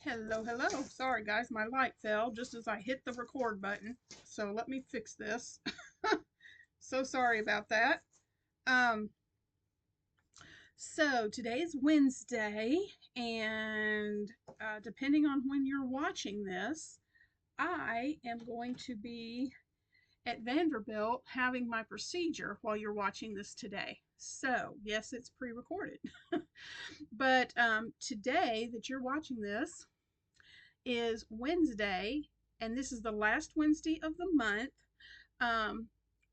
Hello, hello. Sorry, guys, my light fell just as I hit the record button. So let me fix this. So sorry about that. Um, so today is Wednesday, and depending on when you're watching this, I am going to be at Vanderbilt having my procedure while you're watching this today. So, yes, it's pre recorded. But today that you're watching this, is Wednesday, and this is the last Wednesday of the month. Um,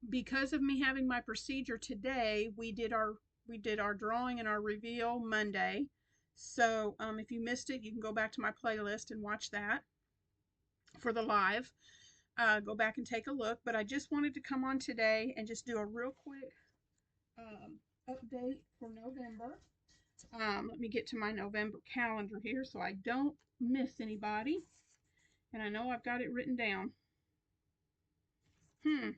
because of me having my procedure today, we did our drawing and our reveal Monday. So if you missed it, you can go back to my playlist and watch that for the live. Go back and take a look. But I just wanted to come on today and just do a real quick update for November. Let me get to my November calendar here so I don't miss anybody. And I know I've got it written down. Hmm.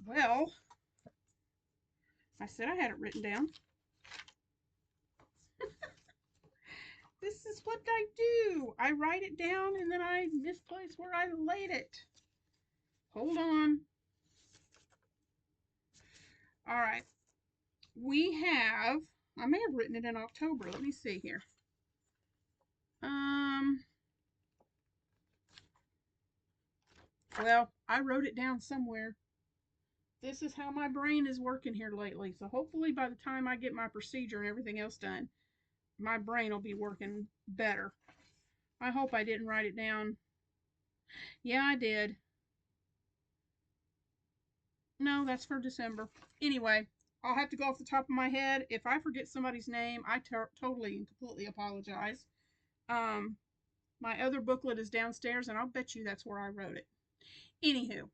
Well, I said I had it written down. This is what I do. I write it down and then I misplace where I laid it. Hold on. All right. I may have written it in October. Let me see here. Um, well, I wrote it down somewhere. This is how my brain is working here lately. So hopefully by the time I get my procedure and everything else done, my brain will be working better. I hope I didn't write it down. Yeah, I did. No, that's for December. Anyway, I'll have to go off the top of my head. If I forget somebody's name, I totally and completely apologize. Um, my other booklet is downstairs, and I'll bet you that's where I wrote it. Anywho,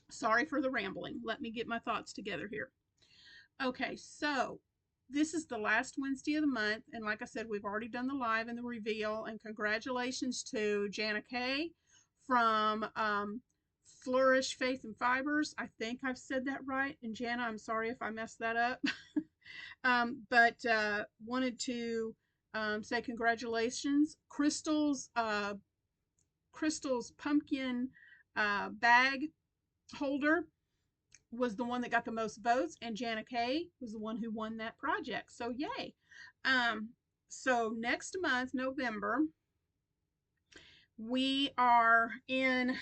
sorry for the rambling. Let me get my thoughts together here. Okay, so this is the last Wednesday of the month, and like I said, we've already done the live and the reveal, and congratulations to Jana Kay from Flourish Faith and Fibers. I think I've said that right, and Jana, I'm sorry if I messed that up. But wanted to say congratulations. Crystal's pumpkin bag holder was the one that got the most votes, and Jana Kay was the one who won that project. So yay! Um, so next month, November, we are in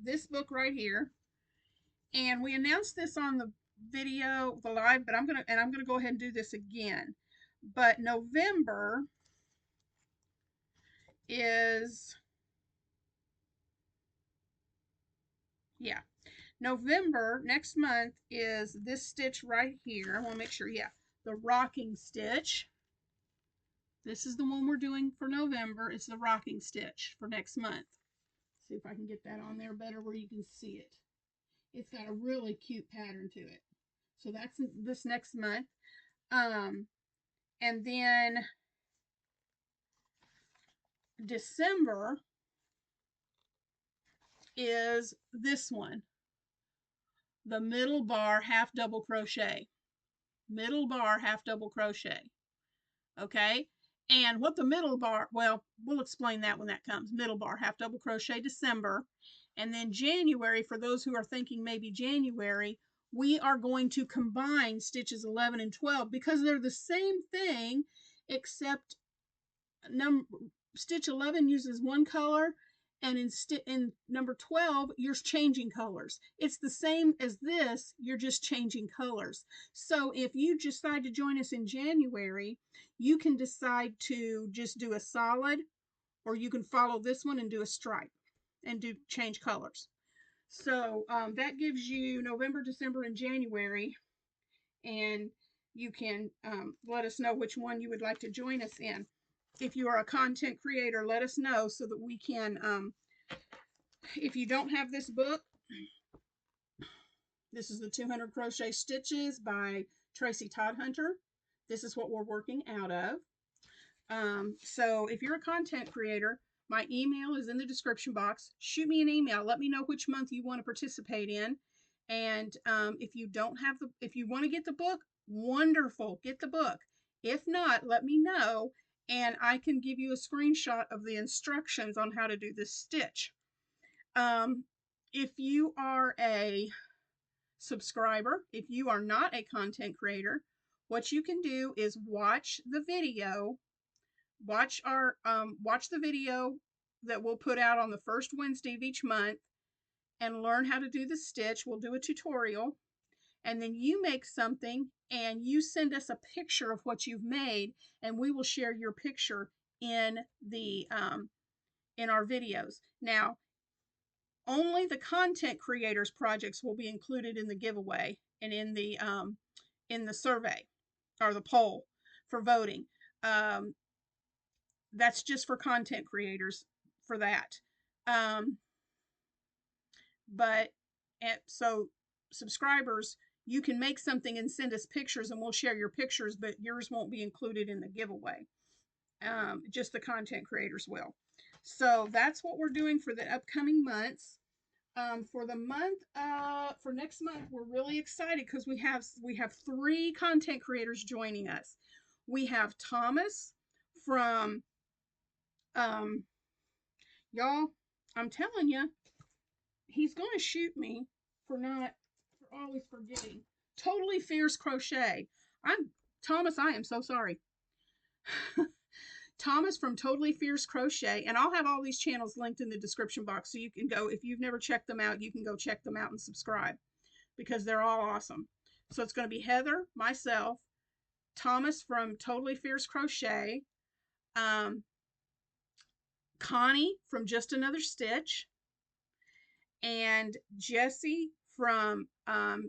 this book right here, and we announced this on the video, the live, but I'm gonna go ahead and do this again. But November is, yeah, November next month is this stitch right here. I want to make sure, yeah, the rocking stitch. This is the one we're doing for November. It's the rocking stitch for next month. See if I can get that on there better where you can see it. It's got a really cute pattern to it. So that's this next month. And then December is this one, the middle bar half double crochet. Middle bar half double crochet. Okay. And what the middle bar, well, we'll explain that when that comes. Middle bar half double crochet December. And then January, for those who are thinking maybe January, we are going to combine stitches 11 and 12 because they're the same thing, except stitch 11 uses one color, and in number 12 you're changing colors. It's the same as this, you're just changing colors. So if you decide to join us in January, you can decide to just do a solid, or you can follow this one and do a stripe and do change colors. So that gives you November, December, and January, and you can let us know which one you would like to join us in. If you are a content creator, let us know so that we can, if you don't have this book, this is the 200 Crochet Stitches by Tracy Todd Hunter. This is what we're working out of. So if you're a content creator, my email is in the description box. Shoot me an email. Let me know which month you want to participate in. And if you don't have if you want to get the book, wonderful. Get the book. If not, let me know and I can give you a screenshot of the instructions on how to do this stitch. If you are a subscriber, if you are not a content creator, what you can do is watch the video. Watch the video that we'll put out on the first Wednesday of each month and learn how to do the stitch. We'll do a tutorial, and then you make something and you send us a picture of what you've made, and we will share your picture in the in our videos. Now, only the content creators projects will be included in the giveaway and in the survey or the poll for voting. That's just for content creators for that. So subscribers, you can make something and send us pictures and we'll share your pictures, but yours won't be included in the giveaway. Just the content creators will. So that's what we're doing for the upcoming months. For the month, for next month, we're really excited because we have 3 content creators joining us. We have Thomas from, y'all, I'm telling you, he's going to shoot me for always forgetting. Totally Fierce Crochet. Thomas, I am so sorry. Thomas from Totally Fierce Crochet, and I'll have all these channels linked in the description box so you can go, if you've never checked them out, you can go check them out and subscribe because they're all awesome. So it's going to be Heather, myself, Thomas from Totally Fierce Crochet, Connie from Just Another Stitch, and Jessie from okay,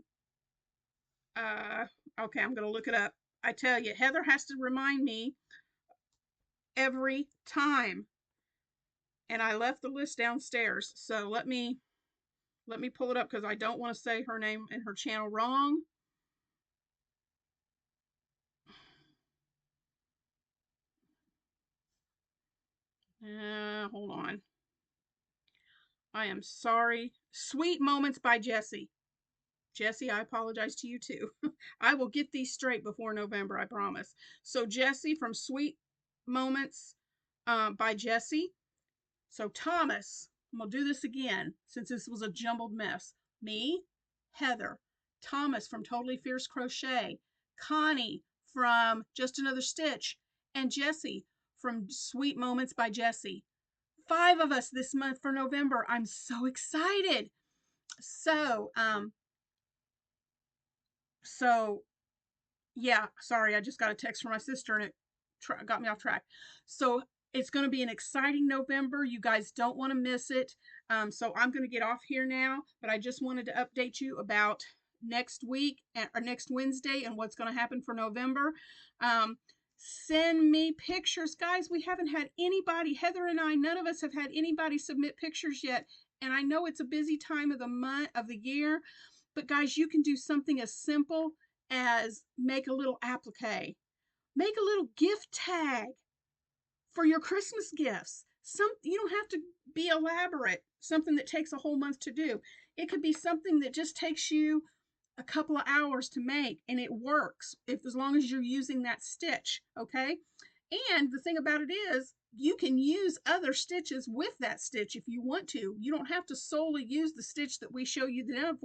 I'm going to look it up. I tell you, Heather has to remind me every time, and I left the list downstairs, so let me pull it up because I don't want to say her name and her channel wrong. Hold on. I am sorry. Sweet Moments by Jessie. Jessie, I apologize to you too. I will get these straight before November, I promise. So Jessie from Sweet Moments by Jessie. So Thomas, I'm going to do this again since this was a jumbled mess. Me, Heather, Thomas from Totally Fierce Crochet, Connie from Just Another Stitch, and Jessie from Sweet Moments by Jessie. 5 of us this month for November. I'm so excited. So yeah, sorry, I just got a text from my sister and it got me off track. So it's going to be an exciting November. You guys don't want to miss it. So I'm going to get off here now, but I just wanted to update you about next week or next Wednesday and what's going to happen for November. Send me pictures, guys. We haven't had anybody, Heather and I, none of us have had anybody submit pictures yet. And I know it's a busy time of the year, but guys, you can do something as simple as make a little applique, make a little gift tag for your Christmas gifts. You don't have to be elaborate, something that takes a whole month to do. It could be something that just takes you a couple of hours to make, and it works as long as you're using that stitch, okay? And the thing about it is, you can use other stitches with that stitch if you want to. You don't have to solely use the stitch that we show you the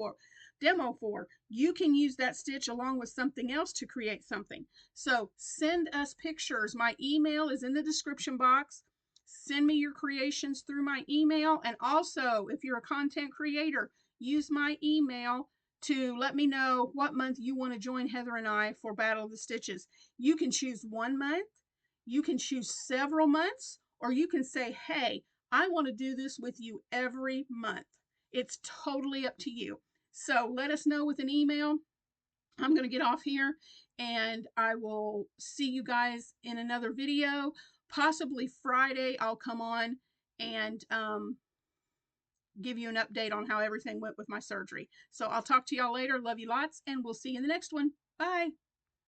demo for. You can use that stitch along with something else to create something. So send us pictures. My email is in the description box. Send me your creations through my email. And also, if you're a content creator, use my email to let me know what month you want to join Heather and I for Battle of the Stitches. You can choose 1 month, you can choose several months, or you can say, hey, I want to do this with you every month. It's totally up to you. So let us know with an email. I'm going to get off here and I will see you guys in another video. Possibly Friday, I'll come on and give you an update on how everything went with my surgery. So I'll talk to y'all later. Love you lots, and we'll see you in the next one. Bye.